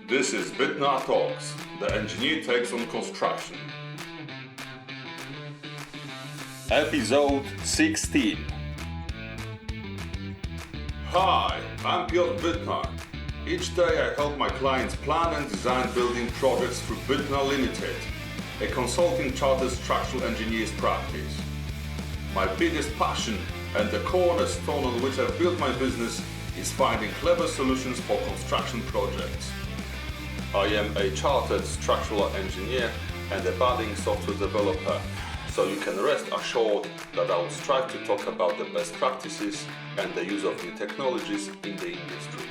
This is Bitnar Talks, the engineer takes on construction. Episode 16. Hi, I'm Piotr Bitnar. Each day I help my clients plan and design building projects through Bitnar Limited, a consulting chartered structural engineer's practice. My biggest passion and the cornerstone on which I've built my business is finding clever solutions for construction projects. I am a chartered structural engineer and a budding software developer, so you can rest assured that I will strive to talk about the best practices and the use of new technologies in the industry.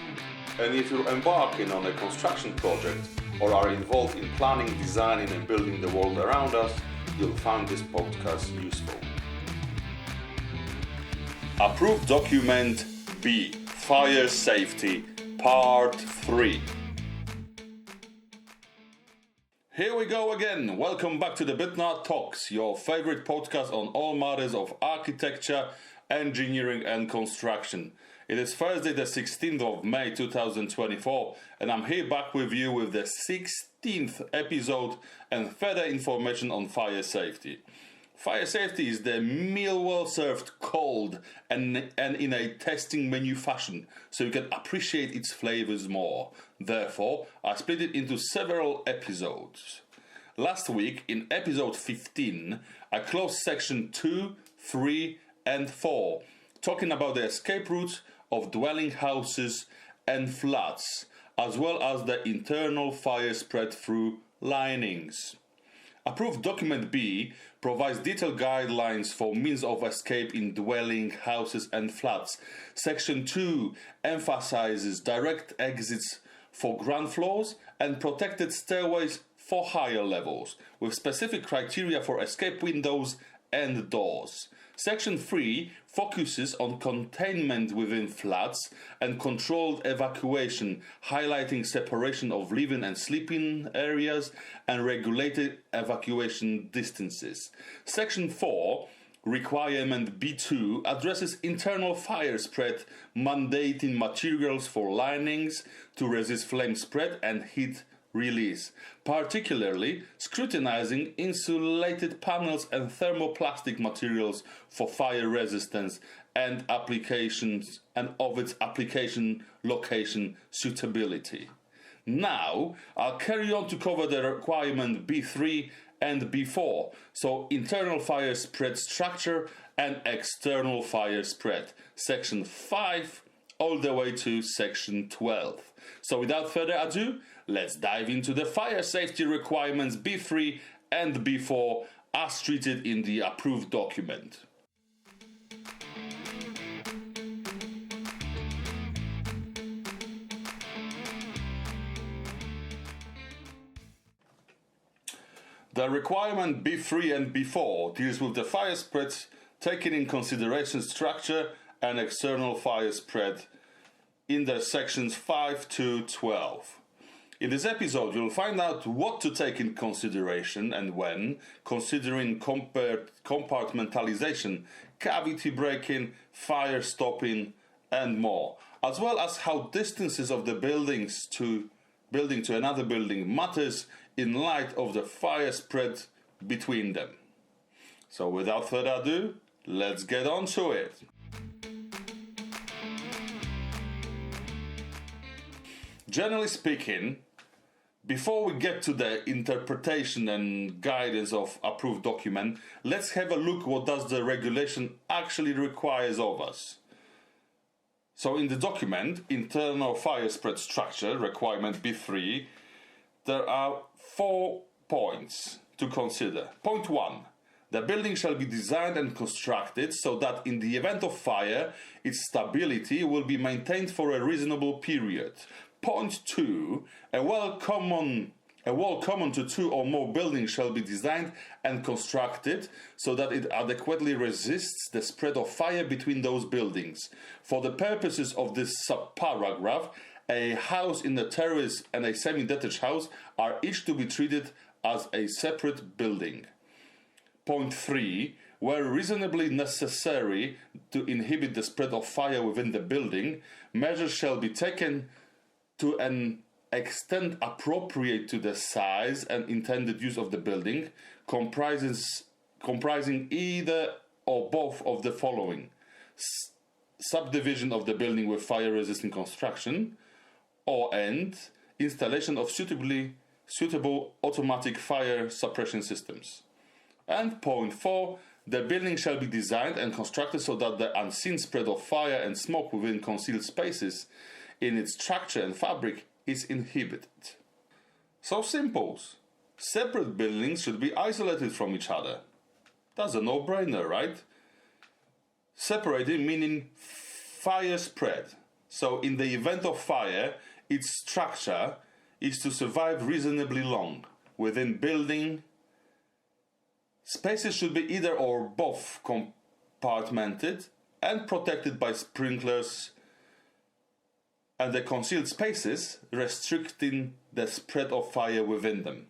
And if you're embarking on a construction project or are involved in planning, designing and building the world around us, you'll find this podcast useful. Approved Document B, Fire Safety, Part 3. Here we go again. Welcome back to the Bitnar Talks, your favorite podcast on all matters of architecture, engineering and construction. It is Thursday the 16th of May 2024 and I'm here back with you with the 16th episode and further information on fire safety. Fire safety is the meal well served cold and in a tasting menu fashion, so you can appreciate its flavors more. Therefore, I split it into several episodes. Last week, in episode 15, I closed section 2, 3 and 4, talking about the escape routes of dwelling houses and flats, as well as the internal fire spread through linings. Approved Document B provides detailed guidelines for means of escape in dwelling houses and flats. Section 2 emphasizes direct exits for ground floors and protected stairways for higher levels, with specific criteria for escape windows and doors. Section 3 focuses on containment within flats and controlled evacuation, highlighting separation of living and sleeping areas and regulated evacuation distances. Section 4, Requirement B2, addresses internal fire spread, mandating materials for linings to resist flame spread and heat release, particularly scrutinizing insulated panels and thermoplastic materials for fire resistance and applications and of its application location suitability. Now, I'll carry on to cover the requirement B3 and B4, so internal fire spread structure and external fire spread, section 5 all the way to section 12. So without further ado, let's dive into the fire safety requirements B3 and B4 as treated in the approved document. The requirement B3 and B4 deals with the fire spreads taking in consideration structure and external fire spread in the sections 5 to 12. In this episode, you'll find out what to take in consideration and when, considering compartmentation, cavity breaking, fire stopping, and more, as well as how distances of the building to another building matters in light of the fire spread between them. So without further ado, let's get on to it. Generally speaking, before we get to the interpretation and guidance of approved document, let's have a look what does the regulation actually requires of us. So in the document, internal fire spread structure, requirement B3, there are 4 points to consider. Point 1. The building shall be designed and constructed so that in the event of fire, its stability will be maintained for a reasonable period. Point 2. A wall common to 2 or more buildings shall be designed and constructed so that it adequately resists the spread of fire between those buildings. For the purposes of this subparagraph, a house in the terrace and a semi-detached house are each to be treated as a separate building. Point 3. Where reasonably necessary to inhibit the spread of fire within the building, measures shall be taken to extent appropriate to the size and intended use of the building, comprising either or both of the following: subdivision of the building with fire-resistant construction, and installation of suitable automatic fire suppression systems. And point 4, the building shall be designed and constructed so that the unseen spread of fire and smoke within concealed spaces in its structure and fabric is inhibited. So simple. Separate buildings should be isolated from each other. That's a no-brainer, right? Separated meaning fire spread. So in the event of fire, its structure is to survive reasonably long. Within building, spaces should be either or both compartmented and protected by sprinklers, and the concealed spaces restricting the spread of fire within them.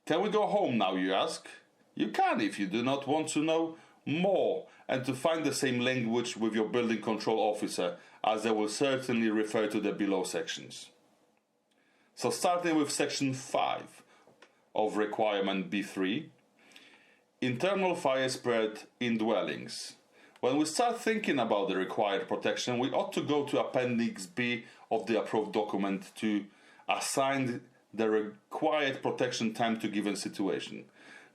Can we go home now, you ask? You can if you do not want to know more and to find the same language with your building control officer, as they will certainly refer to the below sections. So starting with section 5 of requirement B3, internal fire spread in dwellings. When we start thinking about the required protection, we ought to go to Appendix B of the approved document to assign the required protection time to given situation.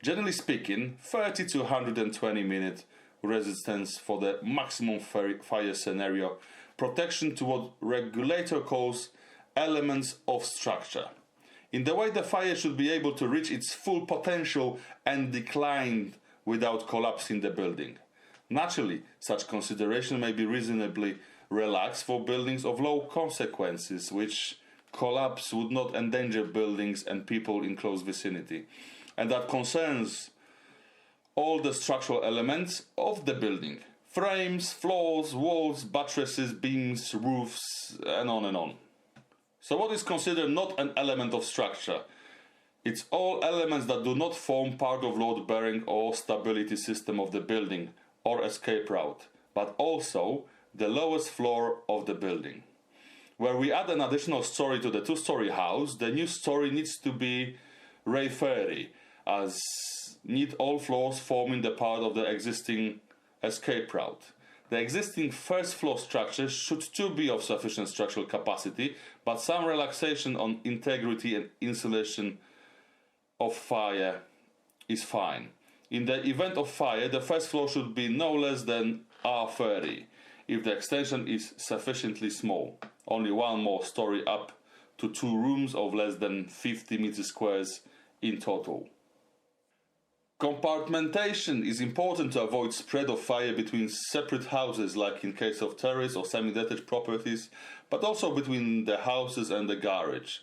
Generally speaking, 30 to 120 minute resistance for the maximum fire scenario, protection to what regulator calls elements of structure. In the way the fire should be able to reach its full potential and decline without collapsing the building. Naturally, such consideration may be reasonably relaxed for buildings of low consequences, which collapse would not endanger buildings and people in close vicinity, and that concerns all the structural elements of the building: frames, floors, walls, buttresses, beams, roofs, and on and on. So what is considered not an element of structure? It's all elements that do not form part of load-bearing or stability system of the building or escape route, but also the lowest floor of the building. Where we add an additional story to the two-story house, the new story needs to be Ray-Fairy, as need all floors forming the part of the existing escape route. The existing first floor structure should too be of sufficient structural capacity, but some relaxation on integrity and insulation of fire is fine. In the event of fire, the first floor should be no less than R30 if the extension is sufficiently small. Only one more story up to 2 rooms of less than 50 meters squares in total. Compartmentation is important to avoid spread of fire between separate houses, like in case of terrace or semi-detached properties, but also between the houses and the garage.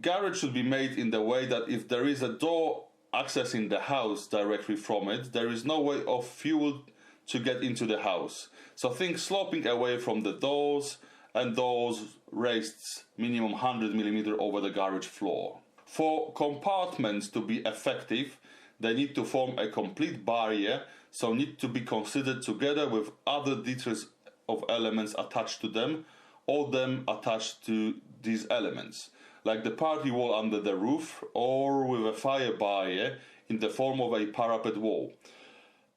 Garage should be made in the way that if there is a door accessing the house directly from it, there is no way of fuel to get into the house. So think sloping away from the doors, and doors raised minimum 100 mm over the garage floor. For compartments to be effective, they need to form a complete barrier, so need to be considered together with other details of elements attached to them, all them attached to these elements, like the party wall under the roof, or with a fire barrier in the form of a parapet wall.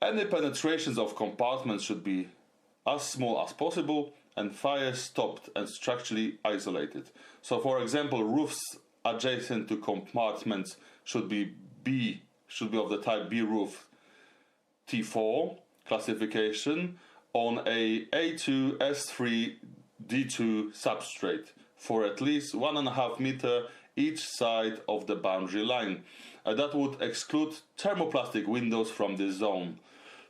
Any penetrations of compartments should be as small as possible and fire stopped and structurally isolated. So for example, roofs adjacent to compartments should be of the type B roof T4 classification on a A2 S3 D2 substrate for at least 1.5 meter each side of the boundary line. That would exclude thermoplastic windows from this zone.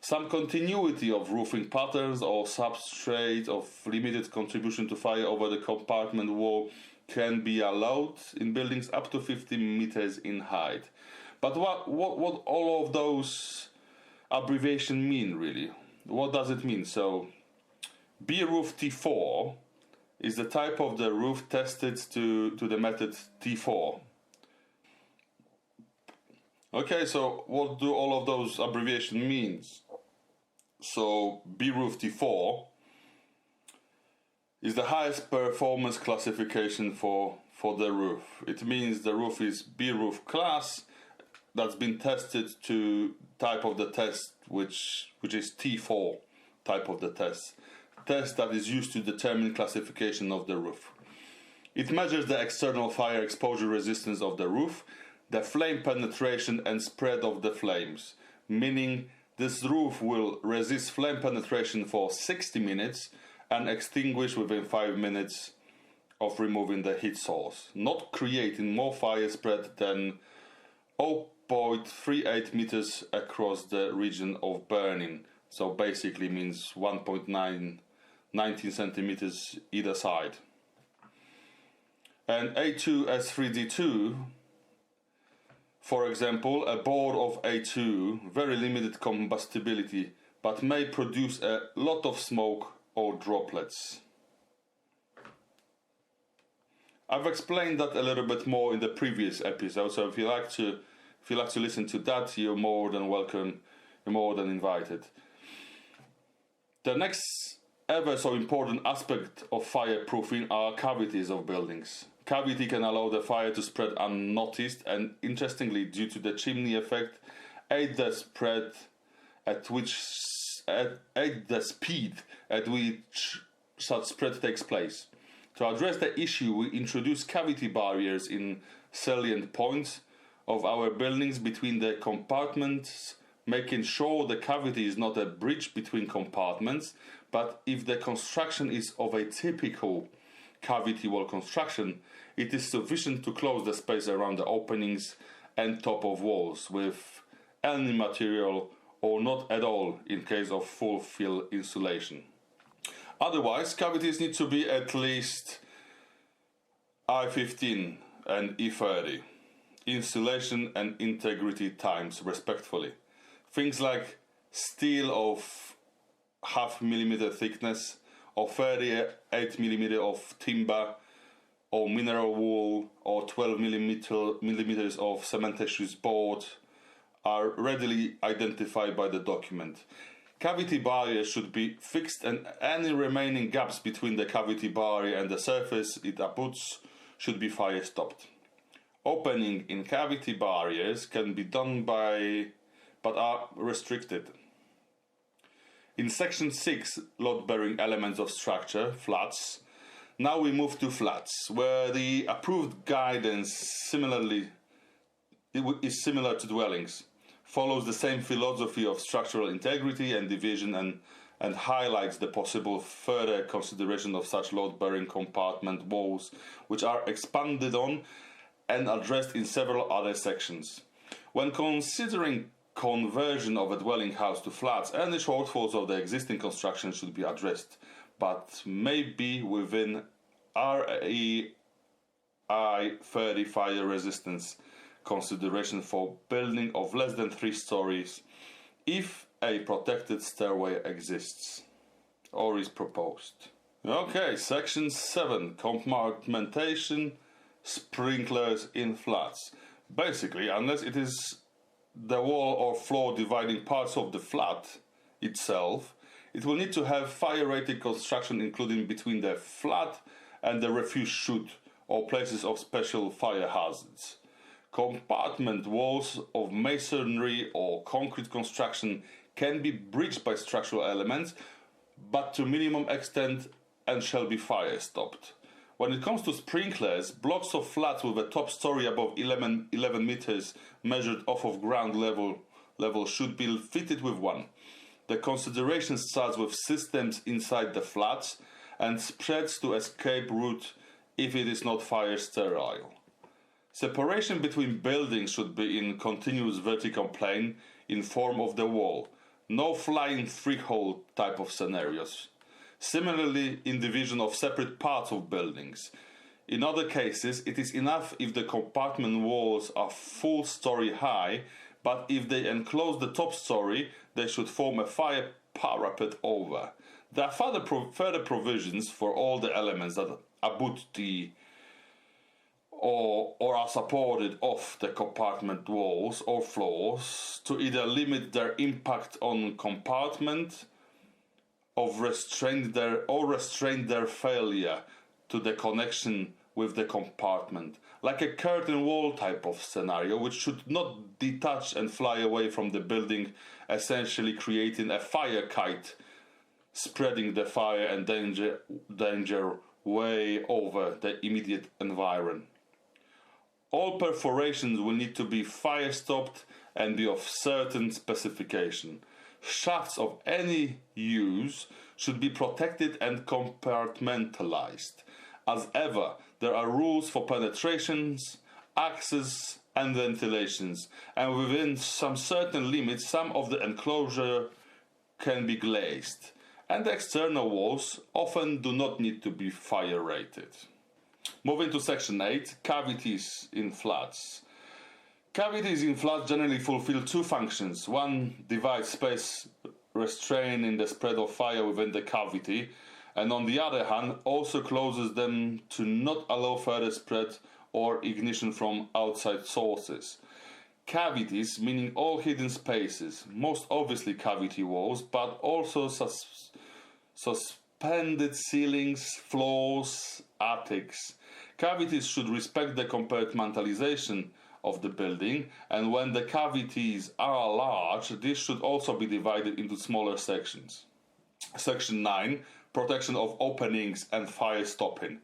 Some continuity of roofing patterns or substrate of limited contribution to fire over the compartment wall can be allowed in buildings up to 50 meters in height. But what all of those abbreviations mean, really? What does it mean? So, B roof T4 is the type of the roof tested to the method T4. Okay, so what do all of those abbreviations mean? So, B roof T4 is the highest performance classification for the roof. It means the roof is B roof class. That's been tested to type of the test, which is T4 type of the test that is used to determine classification of the roof. It measures the external fire exposure resistance of the roof, the flame penetration and spread of the flames, meaning this roof will resist flame penetration for 60 minutes and extinguish within 5 minutes of removing the heat source, not creating more fire spread than 0.38 meters across the region of burning. So basically means 1.19 centimeters either side. And A2S3D2, for example, a board of A2, very limited combustibility, but may produce a lot of smoke or droplets. I've explained that a little bit more in the previous episode, so if you like to listen to that, you're more than welcome, you're more than invited. The next ever so important aspect of fireproofing are cavities of buildings. Cavity can allow the fire to spread unnoticed and, interestingly, due to the chimney effect, aid the speed at which such spread takes place. To address the issue, we introduce cavity barriers in salient points of our buildings between the compartments, making sure the cavity is not a bridge between compartments, but if the construction is of a typical cavity wall construction, it is sufficient to close the space around the openings and top of walls with any material or not at all in case of full fill insulation. Otherwise, cavities need to be at least I15 and E30, insulation and integrity times respectively. Things like steel of 0.5 millimeter thickness, or 38 millimeter of timber, or mineral wool, or 12 millimeters of cementitious board are readily identified by the document. Cavity barriers should be fixed, and any remaining gaps between the cavity barrier and the surface it abuts should be fire stopped. Opening in cavity barriers can be done but are restricted. In section 6, load-bearing elements of structure, flats, now we move to flats, where the approved guidance is similar to dwellings, follows the same philosophy of structural integrity and division, and highlights the possible further consideration of such load-bearing compartment walls, which are expanded on and addressed in several other sections. When considering conversion of a dwelling house to flats, any shortfalls of the existing construction should be addressed, but may be within REI 30 fire resistance consideration for building of less than 3 stories if a protected stairway exists or is proposed. Okay, section 7, compartmentation, sprinklers in flats. Basically, unless it is the wall or floor dividing parts of the flat itself, it will need to have fire-rated construction, including between the flat and the refuse chute or places of special fire hazards. Compartment walls of masonry or concrete construction can be bridged by structural elements, but to minimum extent, and shall be fire stopped. When it comes to sprinklers, blocks of flats with a top story above 11 meters measured off of ground level should be fitted with one. The consideration starts with systems inside the flats and spreads to escape route if it is not fire sterile. Separation between buildings should be in continuous vertical plane in form of the wall. No flying freehold type of scenarios. Similarly, in division of separate parts of buildings. In other cases, it is enough if the compartment walls are full story high, but if they enclose the top story, they should form a fire parapet over. There are further provisions for all the elements that abut the or are supported off the compartment walls or floors to either limit their impact on compartment of restrain their failure to the connection with the compartment, like a curtain wall type of scenario, which should not detach and fly away from the building, essentially creating a fire kite, spreading the fire and danger way over the immediate environment. All perforations will need to be fire stopped and be of certain specification. Shafts of any use should be protected and compartmentalized. As ever, there are rules for penetrations, access, and ventilations, and within some certain limits, some of the enclosure can be glazed, and the external walls often do not need to be fire rated. Moving to section 8, cavities in flats. Cavities in flats generally fulfill two functions. One divides space, restraining the spread of fire within the cavity, and on the other hand also closes them to not allow further spread or ignition from outside sources. Cavities meaning all hidden spaces, most obviously cavity walls, but also suspended ceilings, floors, attics. Cavities should respect the compartmentalization of the building, and when the cavities are large, this should also be divided into smaller sections. Section 9, protection of openings and fire stopping.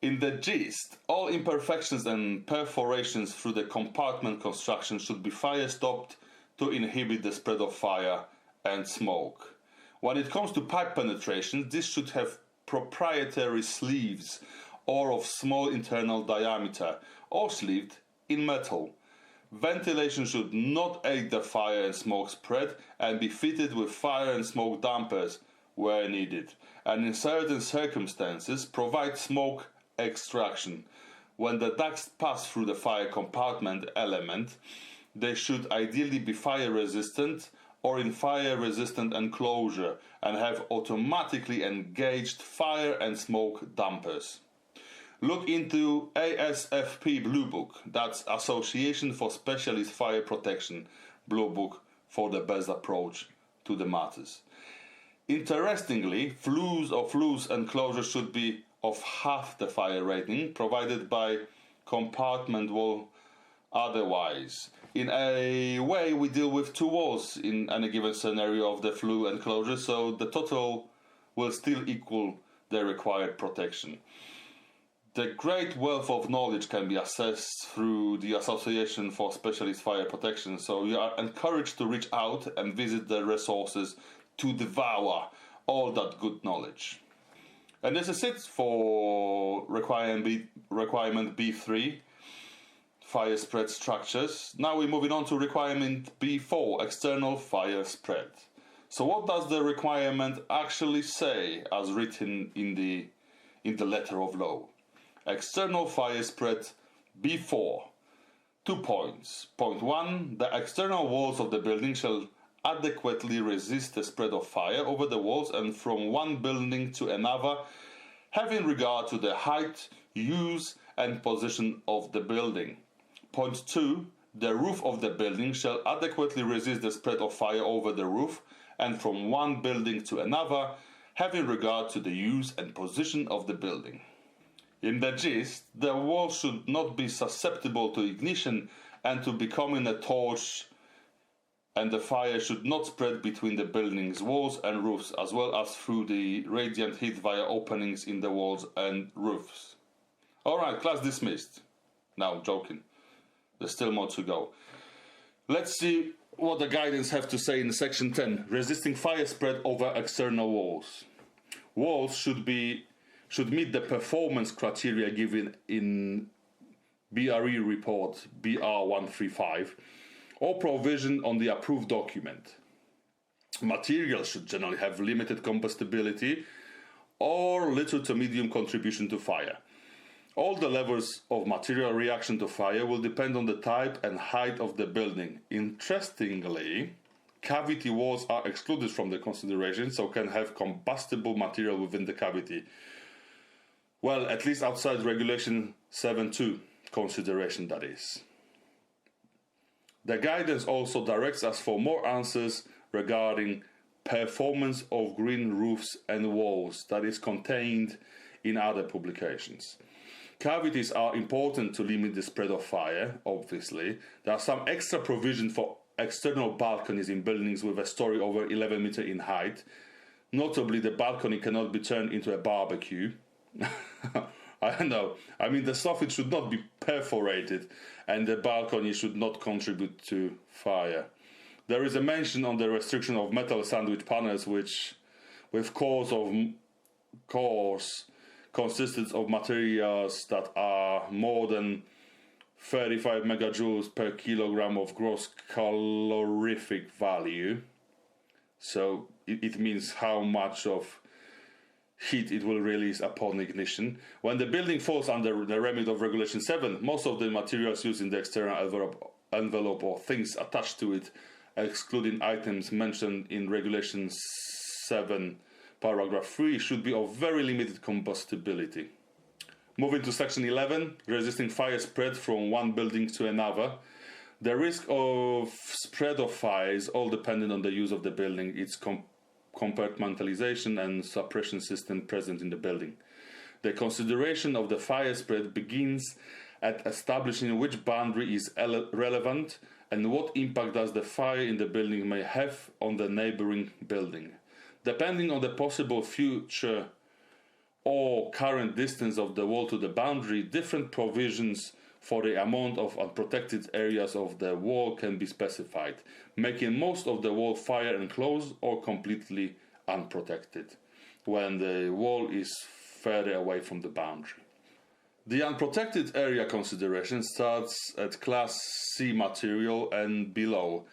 In the gist, all imperfections and perforations through the compartment construction should be fire stopped to inhibit the spread of fire and smoke. When it comes to pipe penetration, this should have proprietary sleeves or of small internal diameter, or sleeved in metal. Ventilation should not aid the fire and smoke spread and be fitted with fire and smoke dampers where needed, and in certain circumstances provide smoke extraction. When the ducts pass through the fire compartment element, they should ideally be fire resistant or in fire resistant enclosure and have automatically engaged fire and smoke dampers. Look into ASFP Blue Book, that's Association for Specialist Fire Protection Blue Book, for the best approach to the matters. Interestingly, flues or flues enclosure should be of half the fire rating provided by compartment wall. Otherwise, in a way, we deal with two walls in any given scenario of the flue enclosure, so the total will still equal the required protection. The great wealth of knowledge can be assessed through the Association for Specialist Fire Protection, so you are encouraged to reach out and visit the resources to devour all that good knowledge. And this is it for requirement B3, fire spread structures. Now we're moving on to requirement B4, external fire spread. So what does the requirement actually say as written in the letter of law? External fire spread B4. 2 points. Point 1. The external walls of the building shall adequately resist the spread of fire over the walls and from one building to another, having regard to the height, use, and position of the building. Point 2. The roof of the building shall adequately resist the spread of fire over the roof and from one building to another, having regard to the use and position of the building. In the gist, the wall should not be susceptible to ignition and to becoming a torch, and the fire should not spread between the building's walls and roofs, as well as through the radiant heat via openings in the walls and roofs. Alright, class dismissed. Now, joking. There's still more to go. Let's see what the guidance have to say in section 10, resisting fire spread over external walls. Walls should meet the performance criteria given in BRE report BR135 or provision on the approved document. Materials should generally have limited combustibility or little to medium contribution to fire. All the levels of material reaction to fire will depend on the type and height of the building. Interestingly, cavity walls are excluded from the consideration, so can have combustible material within the cavity. Well, at least outside regulation 7.2 consideration, that is. The guidance also directs us for more answers regarding performance of green roofs and walls that is contained in other publications. Cavities are important to limit the spread of fire, obviously. There are some extra provision for external balconies in buildings with a story over 11 meters in height. Notably, the balcony cannot be turned into a barbecue. I don't know. I mean, the soffit should not be perforated and the balcony should not contribute to fire. There is a mention on the restriction of metal sandwich panels which, with cores consisted of materials that are more than 35 megajoules per kilogram of gross calorific value. So it means how much of heat it will release upon ignition. When the building falls under the remit of Regulation 7, most of the materials used in the external envelope or things attached to it, excluding items mentioned in Regulation 7, paragraph 3, should be of very limited combustibility. Moving to section 11, resisting fire spread from one building to another. The risk of spread of fire is all dependent on the use of the building, its compartmentalization and suppression system present in the building. The consideration of the fire spread begins at establishing which boundary is relevant and what impact does the fire in the building may have on the neighboring building. Depending on the possible future or current distance of the wall to the boundary, different provisions for the amount of unprotected areas of the wall can be specified, making most of the wall fire enclosed or completely unprotected when the wall is further away from the boundary. The unprotected area consideration starts at class C material and below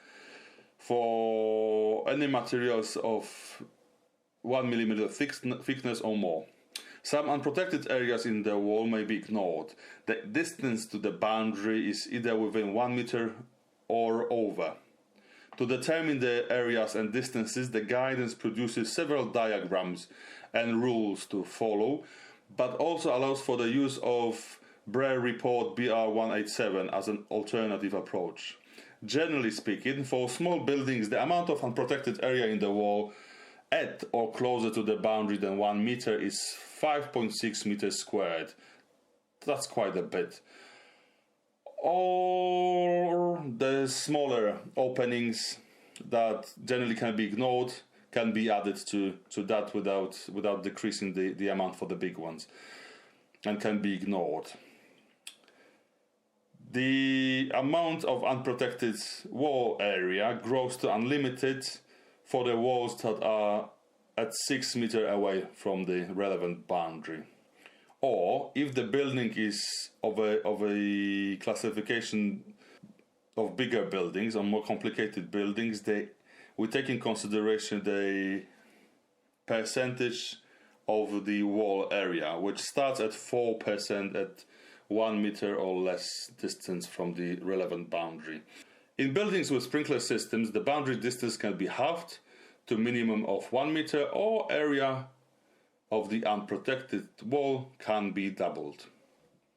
for any materials of 1 millimeter thickness or more. Some unprotected areas in the wall may be ignored. The distance to the boundary is either within 1 meter or over. To determine the areas and distances, the guidance produces several diagrams and rules to follow, but also allows for the use of Brer Report BR 187 as an alternative approach. Generally speaking, for small buildings, the amount of unprotected area in the wall at or closer to the boundary than 1 meter is 5.6 meters squared. That's quite a bit. Or the smaller openings that generally can be ignored can be added to that without decreasing the amount for the big ones, and can be ignored. The amount of unprotected wall area grows to unlimited for the walls that are at 6 meters away from the relevant boundary. Or if the building is of a classification of bigger buildings or more complicated buildings, we take in consideration the percentage of the wall area, which starts at 4% at 1 meter or less distance from the relevant boundary. In buildings with sprinkler systems, the boundary distance can be halved to a minimum of 1 meter, or area of the unprotected wall can be doubled.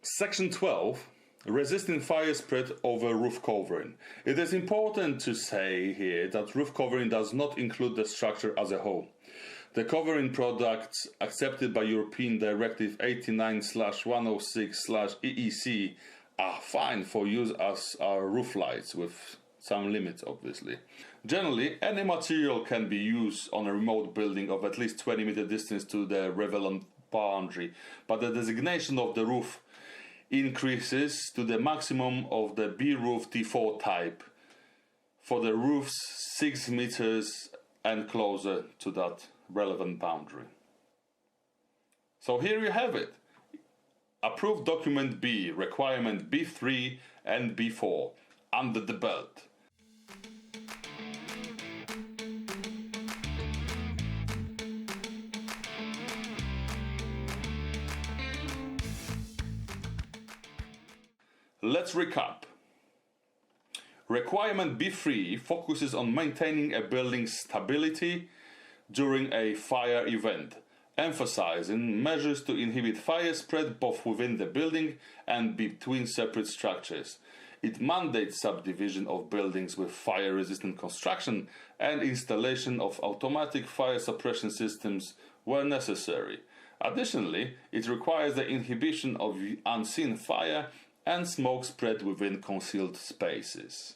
Section 12. Resisting fire spread over roof covering. It is important to say here that roof covering does not include the structure as a whole. The covering products accepted by European Directive 89/106/EEC are fine for use as are roof lights, with some limits obviously. Generally, any material can be used on a remote building of at least 20 meter distance to the relevant boundary, but the designation of the roof increases to the maximum of the B-roof T4 type for the roofs 6 meters and closer to that relevant boundary. So here you have it. Approved document B, requirement B3 and B4, under the belt. Let's recap. Requirement B3 focuses on maintaining a building's stability during a fire event, emphasizing measures to inhibit fire spread both within the building and between separate structures. It mandates subdivision of buildings with fire-resistant construction and installation of automatic fire suppression systems where necessary. Additionally, it requires the inhibition of unseen fire and smoke spread within concealed spaces.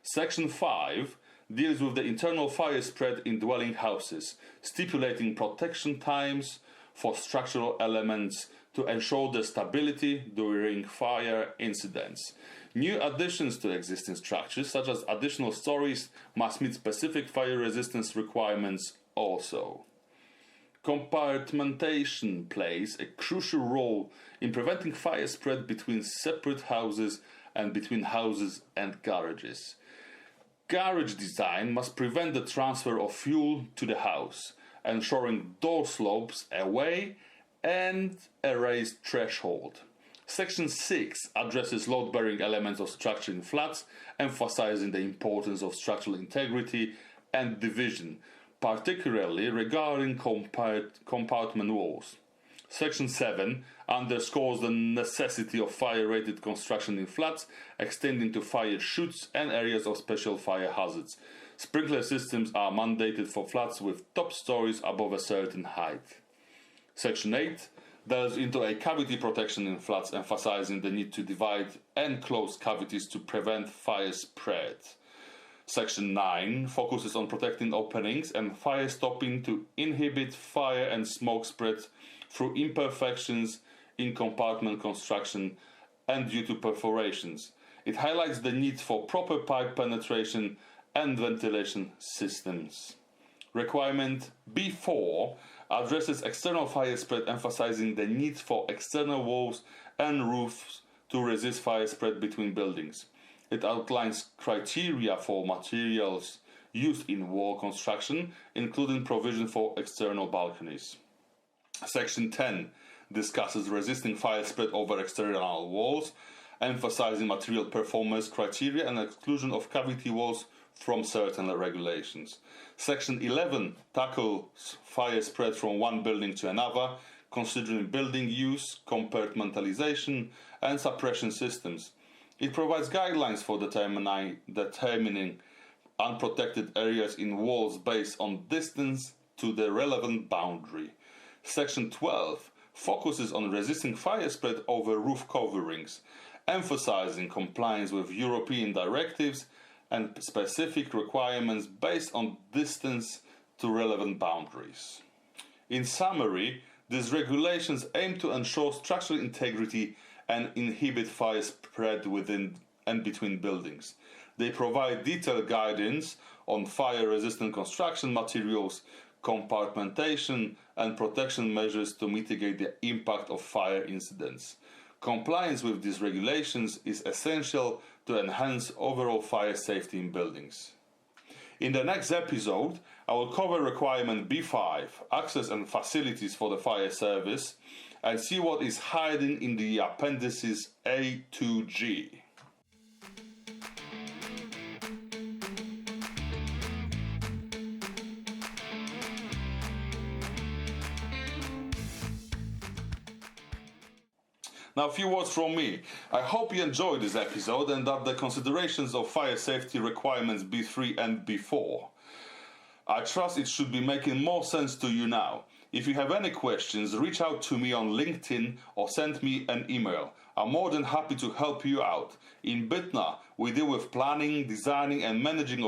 Section 5 deals with the internal fire spread in dwelling houses, stipulating protection times for structural elements to ensure their stability during fire incidents. New additions to existing structures, such as additional stories, must meet specific fire resistance requirements also. Compartmentation plays a crucial role in preventing fire spread between separate houses and between houses and garages. Garage design must prevent the transfer of fuel to the house, ensuring door slopes away and a raised threshold. Section 6 addresses load-bearing elements of structure in flats, emphasizing the importance of structural integrity and division, particularly regarding compartment walls. Section 7 underscores the necessity of fire-rated construction in flats, extending to fire chutes and areas of special fire hazards. Sprinkler systems are mandated for flats with top stories above a certain height. Section 8 delves into a cavity protection in flats, emphasizing the need to divide and close cavities to prevent fire spread. Section 9 focuses on protecting openings and fire stopping to inhibit fire and smoke spread through imperfections in compartment construction and due to perforations. It highlights the need for proper pipe penetration and ventilation systems. Requirement B4 addresses external fire spread, emphasizing the need for external walls and roofs to resist fire spread between buildings. It outlines criteria for materials used in wall construction, including provision for external balconies. Section 10 discusses resisting fire spread over external walls, emphasizing material performance criteria and exclusion of cavity walls from certain regulations. Section 11 tackles fire spread from one building to another, considering building use, compartmentalization, and suppression systems. It provides guidelines for determining unprotected areas in walls based on distance to the relevant boundary. Section 12 focuses on resisting fire spread over roof coverings, emphasizing compliance with European directives and specific requirements based on distance to relevant boundaries. In summary, these regulations aim to ensure structural integrity and inhibit fire spread within and between buildings. They provide detailed guidance on fire-resistant construction materials, compartmentation, and protection measures to mitigate the impact of fire incidents. Compliance with these regulations is essential to enhance overall fire safety in buildings. In the next episode, I will cover requirement B5, access and facilities for the fire service, and see what is hiding in the appendices A to G. Now, a few words from me. I hope you enjoyed this episode and that the considerations of fire safety requirements B3 and B4. I trust it should be making more sense to you now. If you have any questions, reach out to me on LinkedIn or send me an email. I'm more than happy to help you out. In Bitna, we deal with planning, designing and managing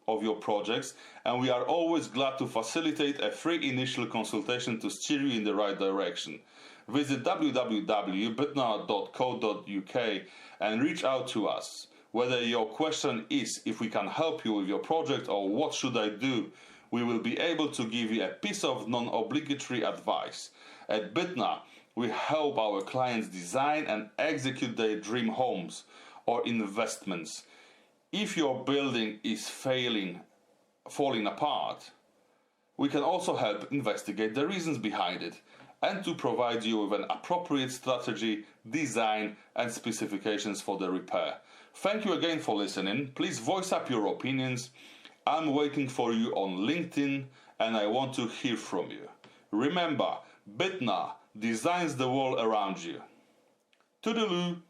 of your projects, and we are always glad to facilitate a free initial consultation to steer you in the right direction. Visit www.bitna.co.uk and reach out to us. Whether your question is if we can help you with your project or what should I do, we will be able to give you a piece of non-obligatory advice. At Bitna, we help our clients design and execute their dream homes or investments. If your building is falling apart, we can also help investigate the reasons behind it and to provide you with an appropriate strategy, design and specifications for the repair. Thank you again for listening. Please voice up your opinions. I'm waiting for you on LinkedIn and I want to hear from you. Remember, Bitna designs the world around you. Toodaloo!